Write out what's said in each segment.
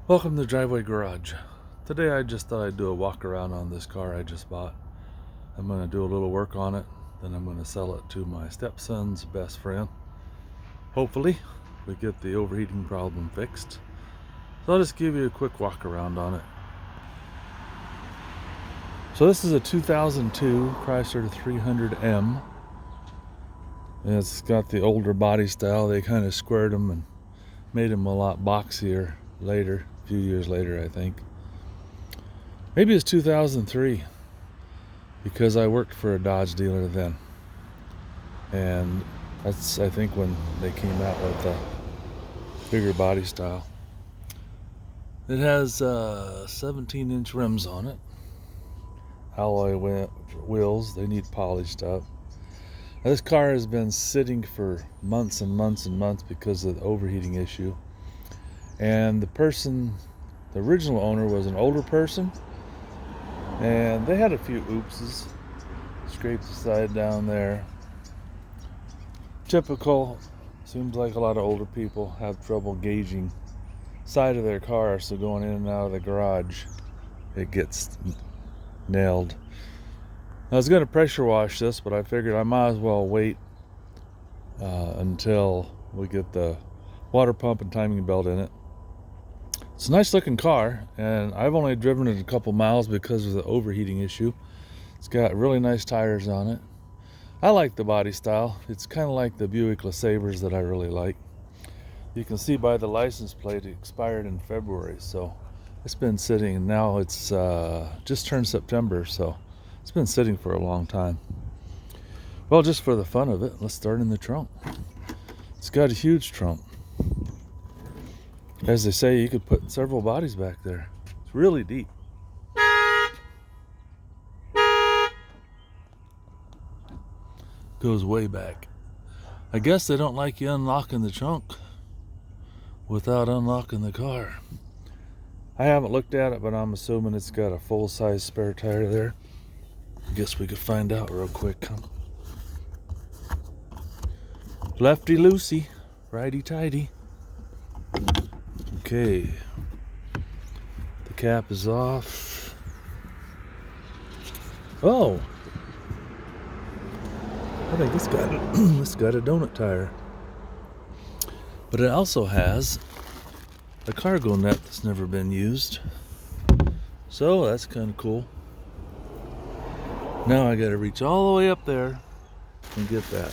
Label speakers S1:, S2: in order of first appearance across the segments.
S1: Welcome to Driveway Garage. Today I just thought I'd do a walk around on this car I just bought. I'm going to do a little work on it, then I'm going to sell it to my stepson's best friend. Hopefully we get the overheating problem fixed. So I'll just give you a quick walk around on it. So this is a 2002 Chrysler 300M. And it's got the older body style. They kind of squared them and made them a lot boxier later. A few years later, I think. Maybe it's 2003 because I worked for a Dodge dealer then, and that's I think when they came out with the bigger body style. It has 17-inch rims on it, alloy wheels. They need polished up. Now, this car has been sitting for months and months and months because of the overheating issue. And the original owner was an older person, and they had a few oopses. Scraped the side down there. Typical. Seems like a lot of older people have trouble gauging side of their car, so going in and out of the garage it gets nailed. I was going to pressure wash this, but I figured I might as well wait until we get the water pump and timing belt in it. It's a nice looking car, and I've only driven it a couple miles because of the overheating issue. It's got really nice tires on it. I like the body style. It's kind of like the Buick LeSabres that I really like. You can see by the license plate it expired in February, so it's been sitting, and now it's just turned September, so it's been sitting for a long time. Well, just for the fun of it, let's start in the trunk. It's got a huge trunk. As they say, you could put several bodies back there. It's really deep. Goes way back. I guess they don't like you unlocking the trunk without unlocking the car. I haven't looked at it, but I'm assuming it's got a full-size spare tire there. I guess we could find out real quick. Lefty loosey, righty tighty. Okay, the cap is off. Oh, I think this got a donut tire, but it also has a cargo net that's never been used, so that's kind of cool. Now I got to reach all the way up there and get that.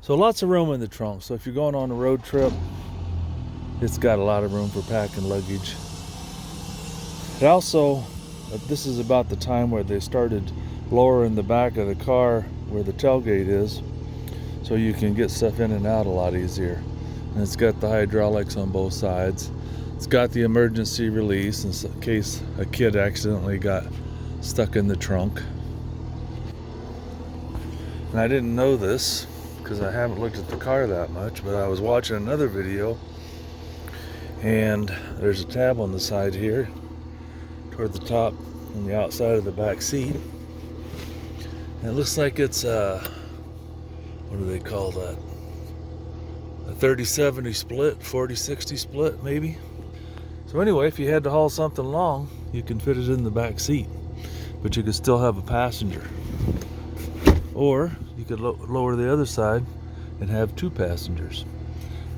S1: So lots of room in the trunk. So if you're going on a road trip, it's got a lot of room for packing luggage. It also, this is about the time where they started lowering the back of the car where the tailgate is, so you can get stuff in and out a lot easier. And it's got the hydraulics on both sides. It's got the emergency release in case a kid accidentally got stuck in the trunk. And I didn't know this because I haven't looked at the car that much, but I was watching another video, and there's a tab on the side here toward the top on the outside of the back seat. And it looks like it's what do they call that, a 30-70 split, 40-60 split maybe. So anyway, if you had to haul something long, you can fit it in the back seat, but you could still have a passenger. Or you could lower the other side and have two passengers.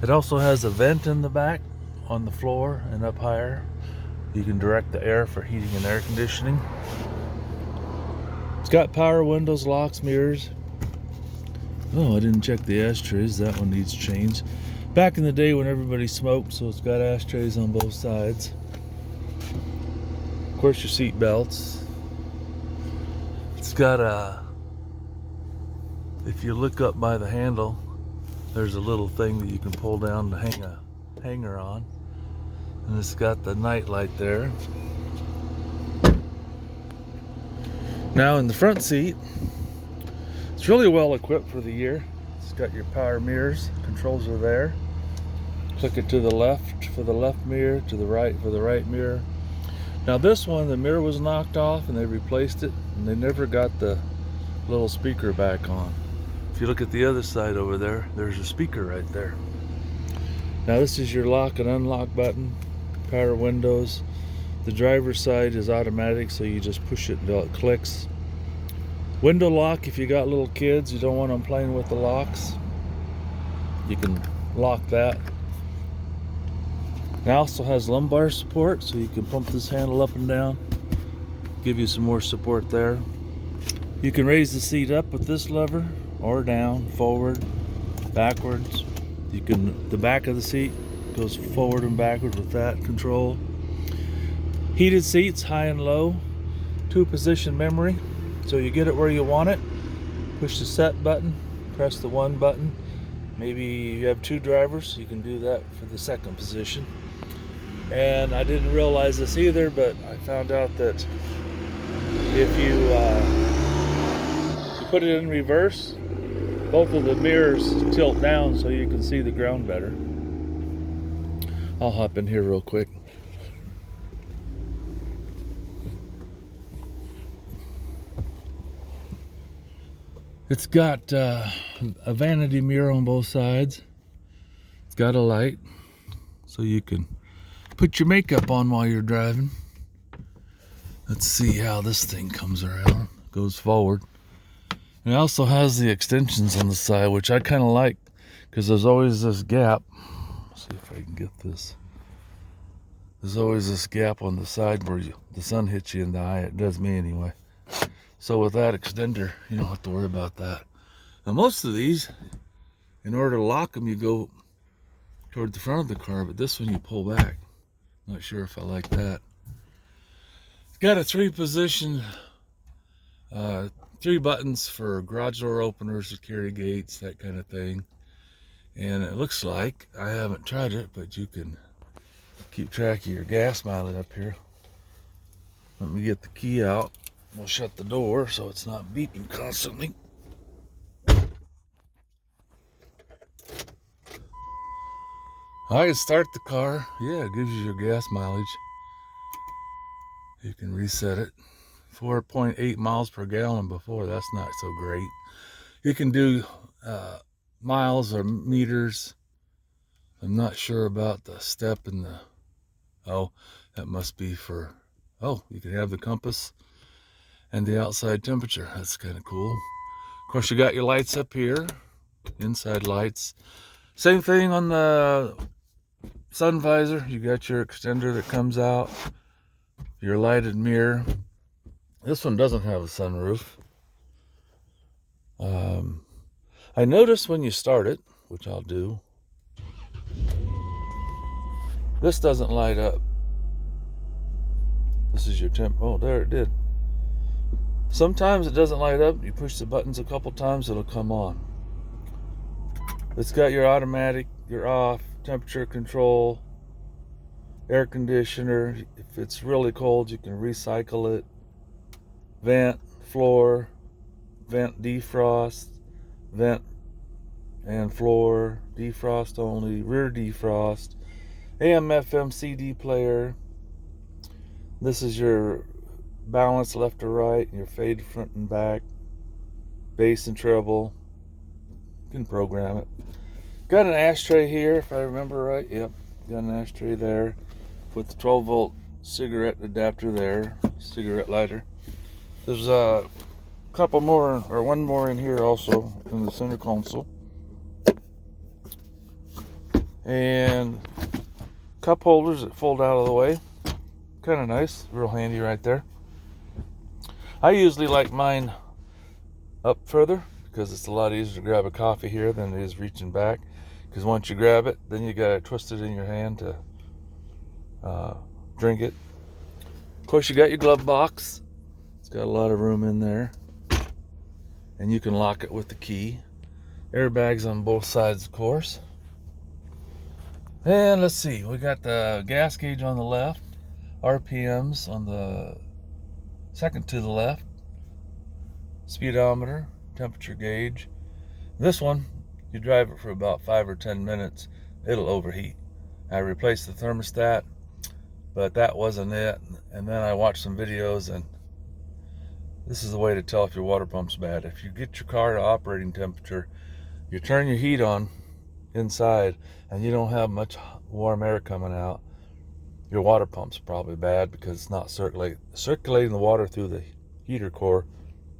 S1: It also has a vent in the back on the floor and up higher. You can direct the air for heating and air conditioning. It's got power windows, locks, mirrors. Oh, I didn't check the ashtrays. That one needs change. Back in the day when everybody smoked, so it's got ashtrays on both sides. Of course, your seat belts. It's got if you look up by the handle, there's a little thing that you can pull down to hang a hanger on. And it's got the night light there. Now in the front seat, it's really well equipped for the year. It's got your power mirrors, controls are there. Click it to the left for the left mirror, to the right for the right mirror. Now this one, the mirror was knocked off and they replaced it, and they never got the little speaker back on. If you look at the other side over there, there's a speaker right there. Now this is your lock and unlock button. power windows. The driver's side is automatic, so you just push it until it clicks. Window lock, if you got little kids, you don't want them playing with the locks, you can lock that. It also has lumbar support, so you can pump this handle up and down, give you some more support there. You can raise the seat up with this lever, or down, forward, backwards. The back of the seat goes forward and backward with that control. Heated seats, high and low. 2-position memory, so you get it where you want it. Push the set button, press the 1 button. Maybe you have 2 drivers, you can do that for the 2nd position. And I didn't realize this either, but I found out that if you put it in reverse, both of the mirrors tilt down so you can see the ground better. I'll hop in here real quick. It's got a vanity mirror on both sides. It's got a light, so you can put your makeup on while you're driving. Let's see how this thing comes around. Goes forward. It also has the extensions on the side, which I kind of like, because there's always this gap. Let's see if I can get this. There's always this gap on the side where the sun hits you in the eye. It does me anyway. So with that extender, you don't have to worry about that. Now most of these, in order to lock them, you go toward the front of the car, but this one you pull back. Not sure if I like that. It's got a 3-position, 3 buttons for garage door openers, security gates, that kind of thing. And it looks like, I haven't tried it, but you can keep track of your gas mileage up here. Let me get the key out. We'll shut the door so it's not beeping constantly. I can start the car. Yeah, it gives you your gas mileage. You can reset it. 4.8 miles per gallon before. That's not so great. You can do miles or meters. I'm not sure about the step and the... Oh, that must be for... Oh, you can have the compass and the outside temperature. That's kind of cool. Of course, you got your lights up here, inside lights. Same thing on the sun visor. You got your extender that comes out, your lighted mirror. This one doesn't have a sunroof. I noticed when you start it, which I'll do, this doesn't light up. This is your temp. Oh, there it did. Sometimes it doesn't light up. You push the buttons a couple times, it'll come on. It's got your automatic, your off, temperature control, air conditioner. If it's really cold, you can recycle it. Vent, floor, vent defrost, vent and floor, defrost only, rear defrost, AM, FM, CD player. This is your balance left or right, your fade front and back, bass and treble. You can program it. Got an ashtray here, if I remember right. Yep, got an ashtray there with the 12-volt cigarette adapter there, cigarette lighter. There's a couple more, or one more in here also, in the center console. And cup holders that fold out of the way. Kind of nice, real handy right there. I usually like mine up further because it's a lot easier to grab a coffee here than it is reaching back. Because once you grab it, then you gotta twist it in your hand to drink it. Of course, you got your glove box. It's got a lot of room in there, and you can lock it with the key. Airbags on both sides, of course. And let's see, we got the gas gauge on the left, RPMs on the second to the left, speedometer, temperature gauge. This one, you drive it for about 5 or 10 minutes, it'll overheat. I replaced the thermostat, but that wasn't it. And then I watched some videos, and this is the way to tell if your water pump's bad. If you get your car to operating temperature, you turn your heat on inside and you don't have much warm air coming out, your water pump's probably bad because it's not circulating the water through the heater core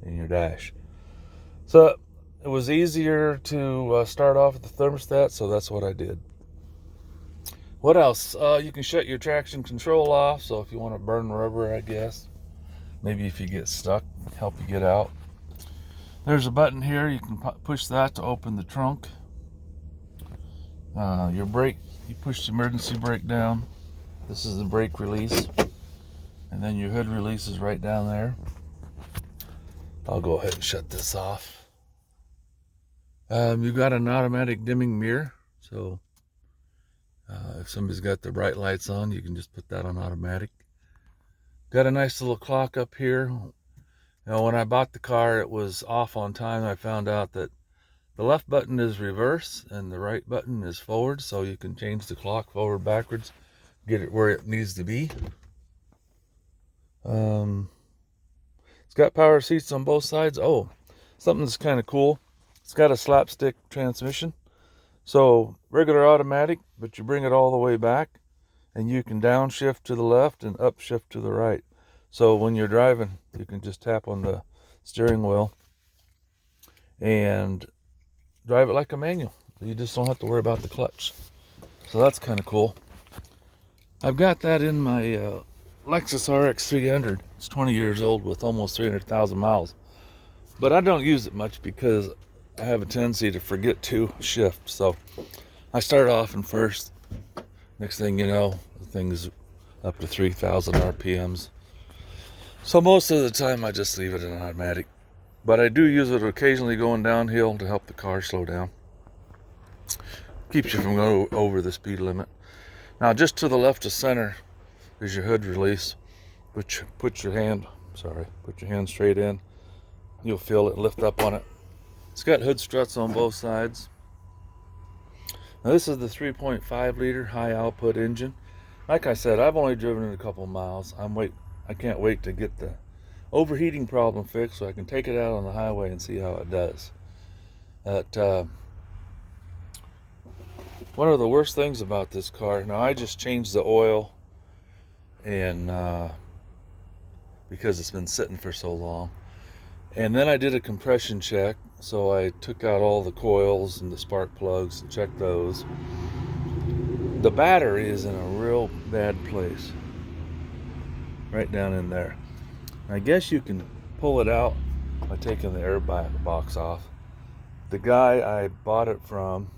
S1: in your dash. So it was easier to start off with the thermostat, so that's what I did. What else? You can shut your traction control off, so if you want to burn rubber, I guess. Maybe if you get stuck, help you get out. There's a button here. You can push that to open the trunk. Your brake, you push the emergency brake down. This is the brake release. And then your hood release is right down there. I'll go ahead and shut this off. You've got an automatic dimming mirror, so if somebody's got the bright lights on, you can just put that on automatic. Got a nice little clock up here. Now, when I bought the car, it was off on time. I found out that the left button is reverse and the right button is forward, so you can change the clock forward, backwards, get it where it needs to be. It's got power seats on both sides. Oh, something that's kind of cool. It's got a slapstick transmission. So regular automatic, but you bring it all the way back and you can downshift to the left and upshift to the right. So when you're driving, you can just tap on the steering wheel and drive it like a manual. You just don't have to worry about the clutch. So that's kind of cool. I've got that in my Lexus RX 300. It's 20 years old with almost 300,000 miles. But I don't use it much because I have a tendency to forget to shift. So I start off in first. Next thing you know, the thing's up to 3,000 RPMs. So most of the time I just leave it in automatic. But I do use it occasionally going downhill to help the car slow down. Keeps you from going over the speed limit. Now just to the left of center is your hood release. Put your hand straight in. You'll feel it lift up on it. It's got hood struts on both sides. Now this is the 3.5 liter high output engine. Like I said, I've only driven it a couple miles. I can't wait to get the overheating problem fixed so I can take it out on the highway and see how it does. One of the worst things about this car, now I just changed the oil and because it's been sitting for so long. And then I did a compression check, so I took out all the coils and the spark plugs and checked those. The battery is in a real bad place, right down in there. I guess you can pull it out by taking the air box off. The guy I bought it from,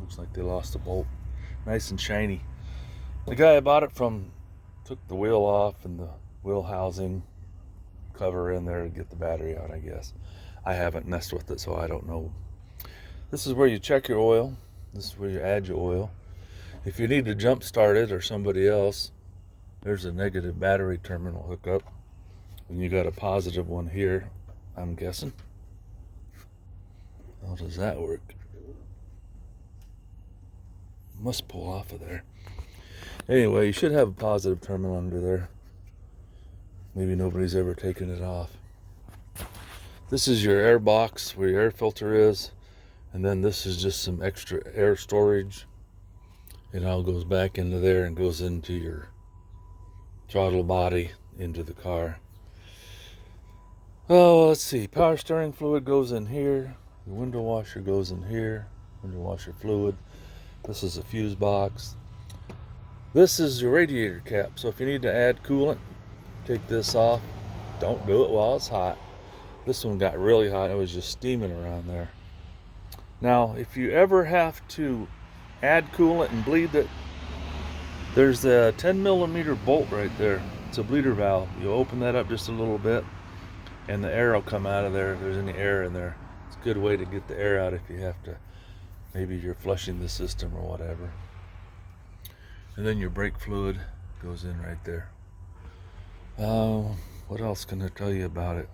S1: looks like they lost a bolt, nice and shiny. The guy I bought it from took the wheel off and the wheel housing cover in there to get the battery out, I guess. I haven't messed with it, so I don't know. This is where you check your oil. This is where you add your oil. If you need to jump start it or somebody else, there's a negative battery terminal hookup. And you got a positive one here, I'm guessing. How does that work? Must pull off of there. Anyway, you should have a positive terminal under there. Maybe nobody's ever taken it off. This is your air box where your air filter is. And then this is just some extra air storage. It all goes back into there and goes into your throttle body, into the car. Oh, let's see. Power steering fluid goes in here. The window washer goes in here. Window washer fluid. This is a fuse box. This is your radiator cap. So if you need to add coolant, take this off. Don't do it while it's hot. This one got really hot. It was just steaming around there. Now, if you ever have to add coolant and bleed it, there's a 10 millimeter bolt right there. It's a bleeder valve. You open that up just a little bit and the air will come out of there if there's any air in there. It's a good way to get the air out if you have to, maybe you're flushing the system or whatever. And then your brake fluid goes in right there. What else can I tell you about it?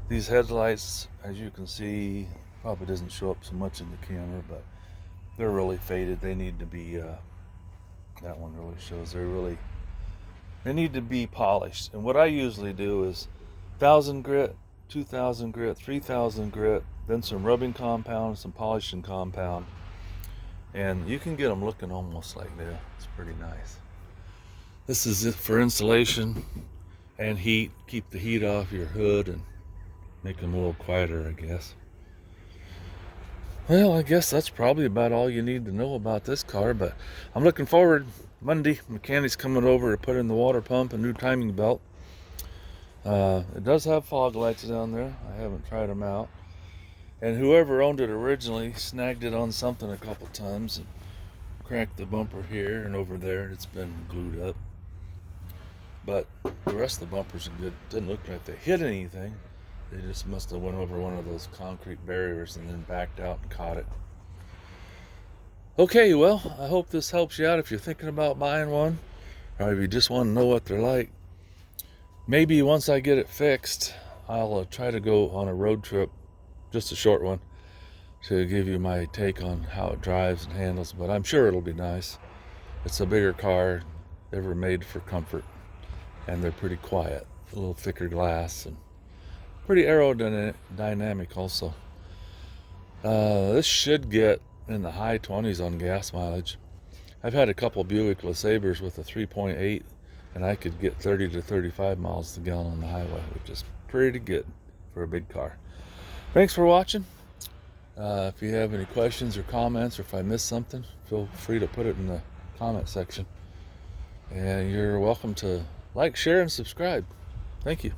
S1: These headlights, as you can see, probably doesn't show up so much in the camera, but they're really faded. They need to be, that one really shows, they need to be polished. And what I usually do is 1,000 grit, 2,000 grit, 3,000 grit, then some rubbing compound, some polishing compound. And you can get them looking almost like new. It's pretty nice. This is it for insulation and heat. Keep the heat off your hood and make them a little quieter, I guess. Well, I guess that's probably about all you need to know about this car, but I'm looking forward. Monday, mechanic's coming over to put in the water pump and new timing belt. It does have fog lights down there. I haven't tried them out. And whoever owned it originally snagged it on something a couple times and cracked the bumper here and over there. It's been glued up. But the rest of the bumpers are good. Didn't look like they hit anything. They just must have went over one of those concrete barriers and then backed out and caught it. Okay, well, I hope this helps you out if you're thinking about buying one, or if you just want to know what they're like. Maybe once I get it fixed, I'll try to go on a road trip, just a short one, to give you my take on how it drives and handles, but I'm sure it'll be nice. It's a bigger car, ever made for comfort, and they're pretty quiet, a little thicker glass, and pretty aerodynamic also. This should get in the high 20s on gas mileage. I've had a couple Buick LeSabres with a 3.8, and I could get 30 to 35 miles a gallon on the highway, which is pretty good for a big car. Thanks for watching. If you have any questions or comments, or if I missed something, feel free to put it in the comment section. And you're welcome to like, share, and subscribe. Thank you.